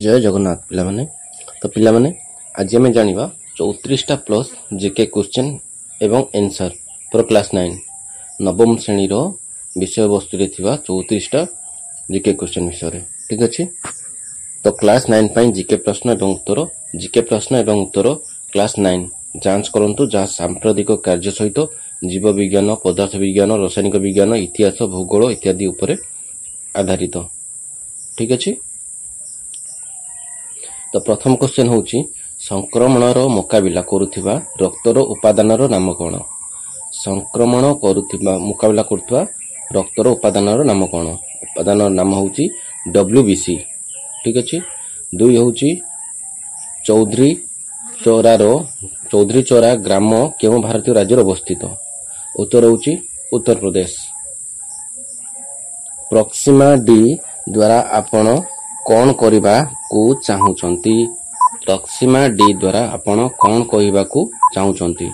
जय जगन्नाथ पिलामाने। तो पिलामाने आज आम जाना 34टा प्लस जीके क्वेश्चन एवं आंसर फॉर क्लास 9 नवम श्रेणी विषय वस्तु 34टा जीके क्वेश्चन विषय। ठीक अच्छे। तो क्लास 9 पर जीके प्रश्न एवं उत्तर क्लास 9 जांच करंतु जहाँ सांप्रदायिक कार्य सहित जीव विज्ञान पदार्थ विज्ञान रासायनिक विज्ञान इतिहास भूगोल इत्यादि उपरे आधारित। ठीक अच्छे। तो प्रथम क्वेश्चन होची संक्रमणर मुकाबिला करुथिबा रक्तर उपादानर नाम कौन। संक्रमण करुथिबा मुकाबिला करुथिबा रक्तर उपादानर नाम कौन। उपादानर नाम होची WBC। ठीक अच्छे। दुई होची चौधरी चौरा ग्राम केवं भारतीय राज्य अवस्थित। उत्तर होची उत्तर प्रदेश। प्रॉक्सिमा डी द्वारा आपण कौन करबा को चाहुचंती। प्रॉक्सिमा डी द्वारा आपण कौन कहबा को चाहुचंती।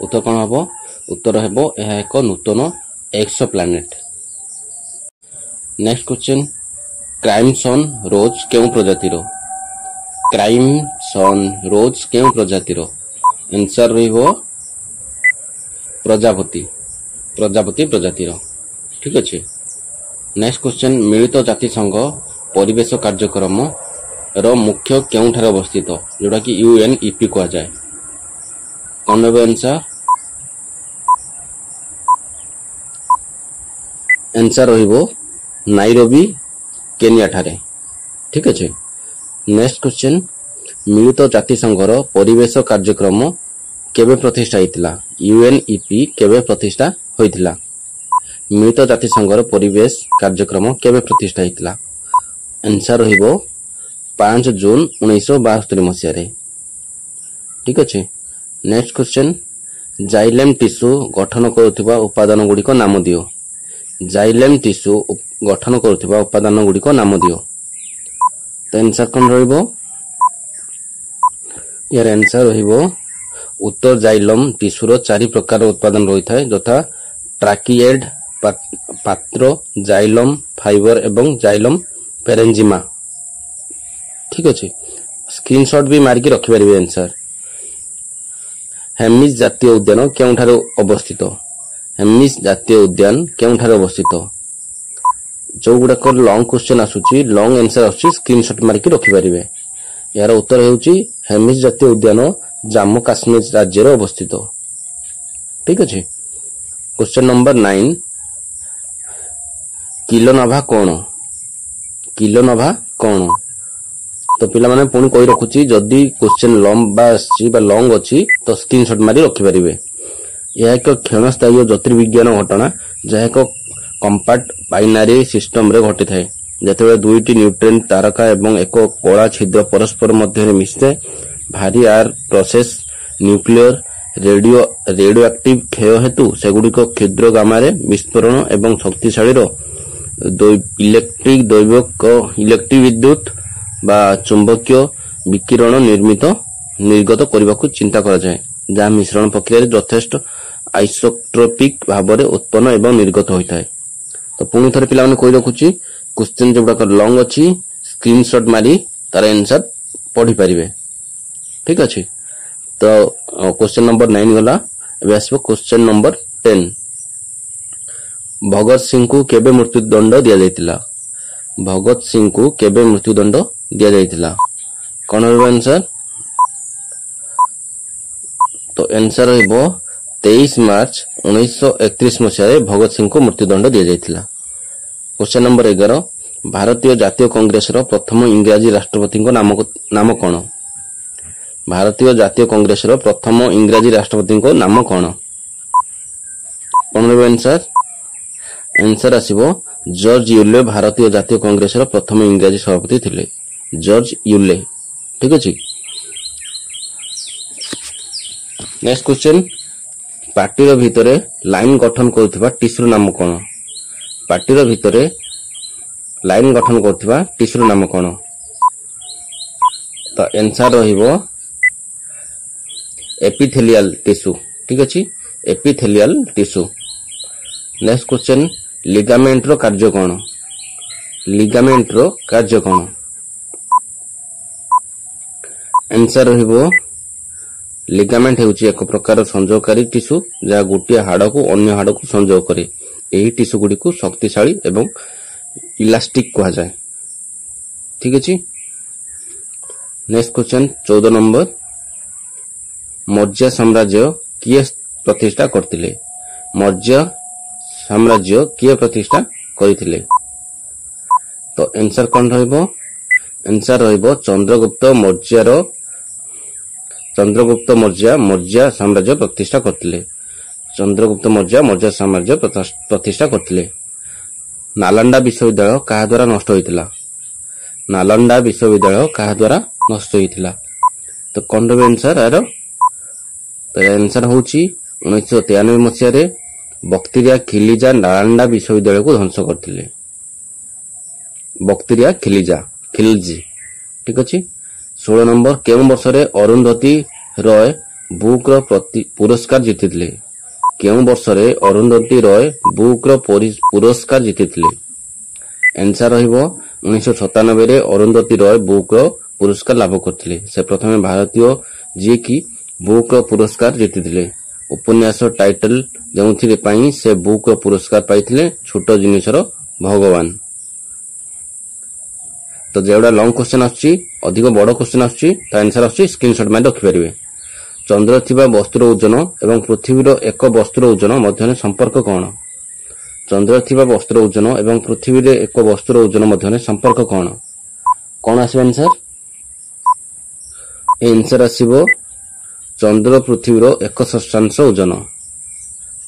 उत्तर कौन हबो। उत्तर हेबो यह एक नूतन एक्सो प्लैनेट। नेक्स्ट क्वेश्चन क्राइमसन रोज केउ प्रजातिर। क्राइमसन रोज केउ प्रजातिर। आंसर रहिबो प्रजापति प्रजातिर। ठीक अच्छे। नेक्स्ट क्वेश्चन मिलित जाति संघ परिवेश कार्यक्रम रो मुख्य केउठार अवस्थित जोटा कि UNEP कहा जाए। कौन है आंसर। आंसर रहिबो नाइरोबी केनिया ठारे। ठीक अच्छे। नेक्स्ट क्वेश्चन मिलित जाति संघर परिवेश कार्यक्रम केबे प्रतिष्ठा होइतिला। UNEP केबे प्रतिष्ठा होइतिला। मिलित जाति संघर परिवेश कार्यक्रम केबे प्रतिष्ठा होइतिला। आंसर रहिबो 5 जून 1972 मसीह। ठीक अच्छे। नेक्स्ट क्वेश्चन जाइलेम टिश्यू गठन करुथिबा उपादान गुड़िक नाम दियो। जाइलेम टिश्यू गठन करुथिबा उपादान गुड़िक नाम दियो। तो आंसर कौन रहिबो। यार आंसर रहिबो उत्तर जाइलम टिश्यूर 4 प्रकार उत्पादन रही थाए यथा ट्राकिएड पात्र जाइलम फाइबर एवं जाइलम पेरेंजिमा। ठीक अच्छे। स्क्रीनशॉट भी मारिकी रखिपारे आंसर। हेमिस जातीय उद्यान केउठार अवस्थित। हेमिस जातीय उद्यान केउठार अवस्थित। जो गुड़ाक लॉन्ग क्वेश्चन आसुची लॉन्ग आंसर आसुची स्क्रीनशॉट मारिकी रखिपारे। यार उत्तर हेउची हेमिस जातीय उद्यान जम्मू काश्मीर राज्य अवस्थित। ठीक अच्छे। क्वेश्चन नंबर 9 किलोनाभा कौन। किलोनाभा कौन। तो पिला माने पुणी कही रखुची जदि क्वेश्चन लंबा आसी बा लॉन्ग अच्छी तो स्क्रीनशॉट मारी रखिपारे। यह एक क्षणस्थायी ज्योतिर्विज्ञान घटना जहाँ एक कंपाक्ट बाइनारी सिस्टम रे घटी थाए जेतेबेले दुईटी न्यूट्रन तारका एवं एक कला छिद्र परस्पर मध्य मिशे। भारी r process nuclear radioactive क्षय हेतु सेगुड़िक क्षुद्र गामारे विस्फोरण एवं शक्तिशाली इलेक्ट्रिक विद्युत बा चुंबकीय विकिरण निर्गत करने को चिंता करा जाए जहाँ मिश्रण प्रक्रिया यथेष्ट आइसोट्रोपिक भाव में उत्पन्न एवं निर्गत होता है। तो पुणी थे पिला कही रखुची क्वेश्चन जो गुड़ाक लॉन्ग अच्छी स्क्रीनशॉट मारी तार आंसर पढ़ी पारे। ठीक अच्छे। तो क्वेश्चन नंबर 9 गला। एबे आसबो क्वेश्चन नंबर 10 भगत सिंह को केबे मृत्युदंड दिया जायतिला। भगत सिंह को केबे मृत्युदंड दिया जायतिला। कौन है आंसर। तो आंसर रहइबो 23 मार्च 1931 मसीह भगत सिंह को मृत्युदंड दिया जायतिला। क्वेश्चन नंबर 11 भारतीय जातीय कांग्रेस रो प्रथम इंग्राजी राष्ट्रपति नाम कौन। भारतीय जातीय कांग्रेस रो प्रथम इंग्राजी राष्ट्रपति नाम कौन। कौन है आंसर। आंसर आसीबो जॉर्ज यूले भारतीय जातीय कांग्रेस रो प्रथम इंग्राजी सभापति थिले जॉर्ज यूले। ठीक अछि। नेक्स्ट क्वेश्चन पार्टी भितरे लाइन गठन करुथिबा टिश्यू नाम कौन। पार्टी भितरे लाइन गठन करुथिबा टिश्यू नाम कौन। तो आंसर रहिबो एपिथेलियल टिश्यू। ठीक अछि। Epithelial tissue. Next question ligament रो कार्य कौन। लिगामेंट रो कार्य कौन। आंसर रहिबो लिगामेंट हेउची एक प्रकार संयोगकारी टिश्यू जहा गोटे हाड़ को अन्य हाड़ को संयोग करे। एही टिश्यू गुडी को शक्तिशाली एवं इलास्टिक कहा जाए। ठीक अछि। नेक्स्ट क्वेश्चन 14 नंबर, मौर्य साम्राज्य किए प्रतिष्ठा करथिले? मौर्य साम्राज्य किए प्रतिष्ठा करथिले? तो आंसर कोन रहइबो? आंसर रहइबो चंद्रगुप्त मौर्य मौर्य साम्राज्य प्रतिष्ठा करथिले। चंद्रगुप्त मौर्य मौर्य साम्राज्य प्रतिष्ठा करथिले। नालंदा विश्वविद्यालय कहा द्वारा नष्ट होइतिला? नालंदा विश्वविद्यालय कहा द्वारा नष्ट होइतिला? तो कोन रहइबो आंसर आरो? तो आंसर होउची 1993 मसिया रे बक्तिरिया खिलिजा नालंदा विश्वविद्यालय को ध्वंस करथिले। बक्तिरिया खिलजी। ठीक अछि। 16 नंबर, केउं वर्ष रे अरुंधति रॉय बुक रो पुरस्कार जीतिथिले? केउं वर्ष रे अरुंधति रॉय बुक रो पुरस्कार जीतिथिले? आंसर रहिबो 1997 रे अरुंधति रॉय बुक रो पुरस्कार लाभ करथिले। से प्रथमे भारतीय जे कि बुक रो पुरस्कार जीतिथिले। उपन्यास टाइटल जेउथिरे पई से बुक रो पुरस्कार पाइथिले छोट जिनिसर भगवान। तो जेउडा लॉन्ग क्वेश्चन आछि अधिक बड़ क्वेश्चन आछि ता आंसर आछि स्क्रीनशॉट में रखि परिबे। चंद्र थिबा वस्तुर ओजन एवं पृथ्वीर एक वस्तुर ओजन मध्यने संपर्क कोन? चंद्र थिबा वस्तुर ओजन एवं पृथ्वीर एक वस्तुर ओजन मध्यने संपर्क कोन? कोन आसी आंसर? ए आंसर आसीबो चंद्र पृथ्वीर 1/6 ओजन।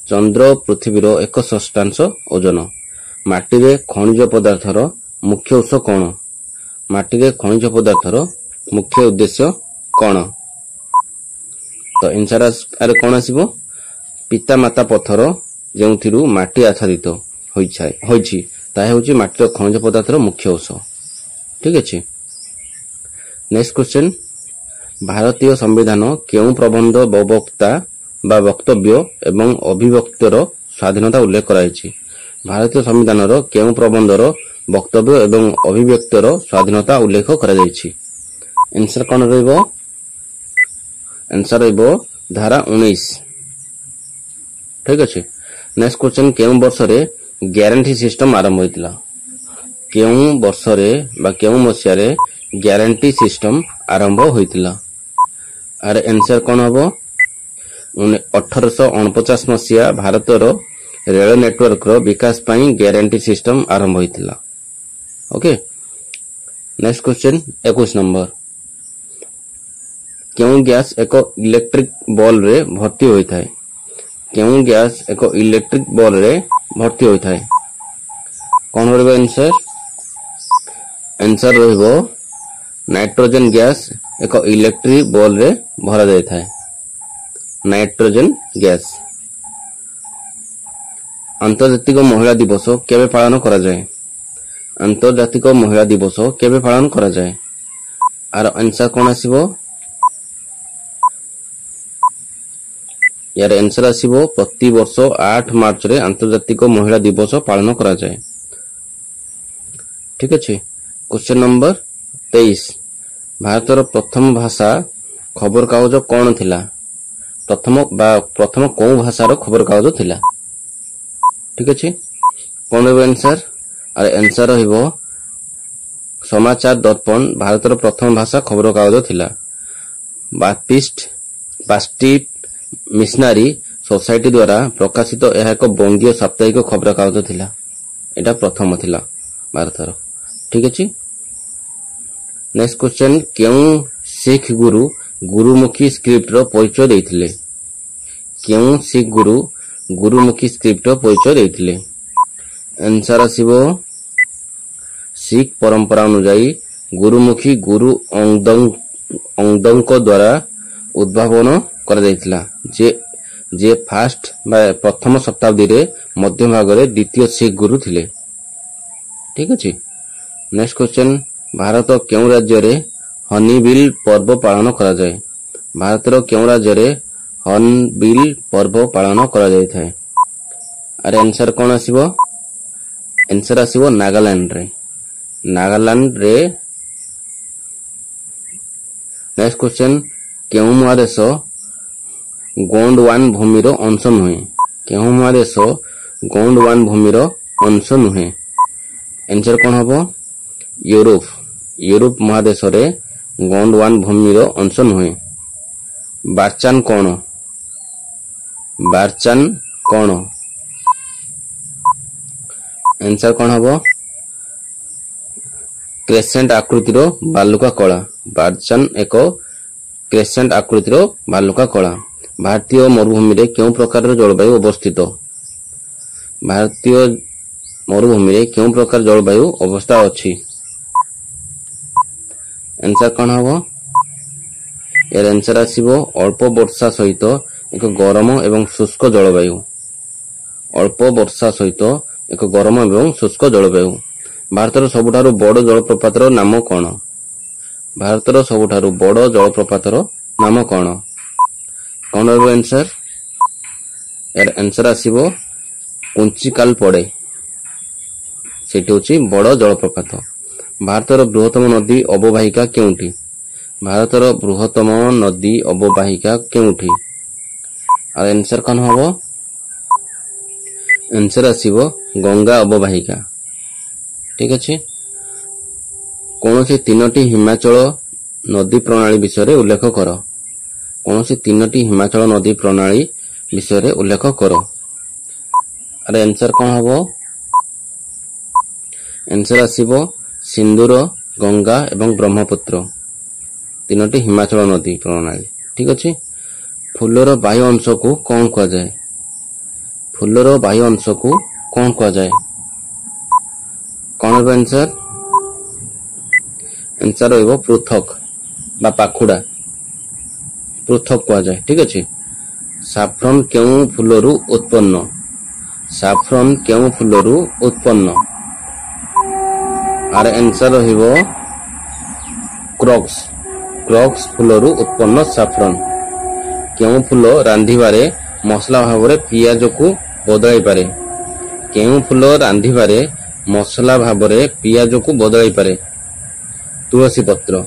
चंद्र पृथ्वीर 1/6 ओजन। माटी रे खनिज पदार्थर मुख्य उत्स कोन? माटी रे खनिज पदार्थर मुख्य उद्देश्य कोन? तो आंसर आरे कोन आसीबो? पिता माता पत्थर जेउथिरु माटी आच्छादित होइछि ताहे होछि माटीर खनिज पदार्थर मुख्य उत्स। ठीक अछि। नेक्स्ट क्वेश्चन, भारतीय संविधान केउं प्रबंध वक्ता बा वक्तव्य एवं अभिव्यक्तिर स्वाधीनता उल्लेख कराइछि? भारतीय संविधान केउं प्रबंधर वक्तव्य एवं अभिव्यक्तिर स्वाधीनता उल्लेख करा जाइछि? आंसर कोन रहइबो? आंसर रहइबो धारा 19। ठीक अछि। नेक्स्ट क्वेश्चन, केउं वर्ष रे ग्यारंटी सिस्टम आरंभ होइतिला? केउं वर्ष रे बा केउं मसिया रे ग्यारंटी सिस्टम आरंभ होइतिला? आर आंसर कोन हबो? 1849 मसिया भारतर रेल नेटवर्क रो विकास पई ग्यारंटी सिस्टम आरंभ होइतिला। ओके। नेक्स्ट क्वेश्चन 21 नंबर, केउं गैस एक इलेक्ट्रिक बॉल रे भर्ती होइथाय? केउं गैस एक इलेक्ट्रिक बॉल रे भर्ती होइथाय? कोन रहइबो आंसर? आंसर रहइबो नाइट्रोजन गैस एक इलेक्ट्रिक बॉल रे भरा जायथाय। Nitrogen gas. अंतर्जातिक महिला दिवस केबे पालन करा जाय? अंतर्जातिक महिला दिवस केबे पालन करा जाय? आर आंसर कोन आसीबो? यार आंसर आसीबो प्रति वर्ष 8 मार्च रे अंतर्जातिक महिला दिवस पालन करा जाय। ठीक अछि। क्वेश्चन नंबर 23, भारतर प्रथम भाषा खबर कागज कोन थिला? प्रथम कोन भाषार खबर कागज थिला? ठीक अछि। कोन रहइबो आंसर? आर आंसर रहइबो समाचार दर्पण भारतर प्रथम भाषा खबर कागज थिला। बास्टी मिशनारी सोसाइटी द्वारा प्रकाशित यह एक बंगीय साप्ताहिक खबर कागज थिला। एटा प्रथम थिला भारतर। ठीक अछि। नेक्स्ट क्वेश्चन, केउं सिख गुरु गुरुमुखी स्क्रिप्ट रो परिचय देइथिले? केउं सिख गुरु गुरुमुखी स्क्रिप्ट रो परिचय देइथिले? आंसर आसीबो सिख परंपरा अनुसार गुरुमुखी गुरु अंगदंक द्वारा उद्भावन करा जायतिला, जे फास्ट बा प्रथम शताब्दी रे मध्य भाग रे द्वितीय सिख गुरु थिले। ठीक अछि। नेक्स्ट क्वेश्चन, भारत केउं राज्य रे हर्नबिल पर्व पालन करा जाय? भारतर केउं राज्य रे हर्नबिल पर्व पालन करा जायथाय? अरे आंसर कोन आसीबो? आंसर आसीबो नागालैंड रे। नागालैंड रे नेक्स्ट क्वेश्चन केउ महादेश गोंडवान भूमिर अंश नुहे केउ महादेश गोंडवान भूमिर अंश नुहे आंसर कौन हम यूरोप यूरोप महादेश रे गोंडवान भूमिर अंश नुहे बारचान कौन आंसर कौन हम क्रेसेंट आकृतिर बालुका कला बारचान एक क्रेसेंट आकृतिर बालुका कला भारतीय मरुभूमि रे केउ प्रकार जलवायु अवस्थित भारतीय मरुभूमि रे केउ प्रकार जलवायु अवस्था अछि आंसर कौन हम यार आंसर आसीबो अल्प वर्षा सहित एक गरम एवं शुष्क जलवायु अल्प वर्षा सहित एक गरम एवं शुष्क जलवायु भारतर सबुठारु बड़ जलप्रपातर नाम कौन भारतर सबुठारु बड़ जलप्रपातर नाम कौन कौन रहबो आंसर यार आंसर आसीबो कुंचिकाल पड़े सेठी होची बड़ जलप्रपात भारतर बृहत्तम नदी अववाहिका केउठी भारतर बृहत्तम नदी अववाहिका केउठी और आंसर कौन हबो आंसर आसीबो गंगा अववाहिका ठीक अछि कौन से तीनोटी हिमाचल नदी प्रणाली विषय उल्लेख कर कौन से तीनोटी हिमाचल नदी प्रणाली विषय उल्लेख कर अरे आंसर कौन हबो आंसर आसीबो सिंधुर गंगा एवं ब्रह्मपुत्र तीनोटी हिमाचल नदी प्रणाली ठीक अछि फूलर बाह्य अंश को कौन कहा जाए फूलर बाह्य अंश को कौन कहा जाए कौन है आंसर आंसर रहइबो पृथक बा पाखुड़ा पृथक कहा जाए ठीक अछि साफ्रन केउ फूलरु उत्पन्न साफ्रन केउ फूलरु उत्पन्न आर आंसर रहइबो क्रॉक्स क्रॉक्स फूलरु उत्पन्न साफ्रन केउ फूल रांधिबारे मसला भाबरे पियाज को बदलाई पारे केउ फूल रांधिबारे मसला भाबरे पियाज को बदलाई पारे तुलसी पत्र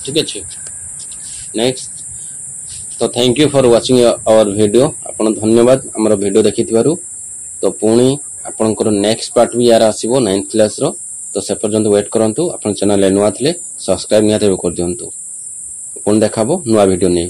ठीक अछि नेक्स्ट तो thank you for watching our video आपण धन्यवाद हमर वीडियो देखिथिबारु तो पुणी आपनकर नेक्स्ट पार्ट भी यार आसीबो 9th क्लास रो तो से पर्यंत वेट करंतु आपण चैनल ले नुआ थिले सब्सक्राइब निहाते कर दियंतु पुणी देखाबो नुआ वीडियो नै।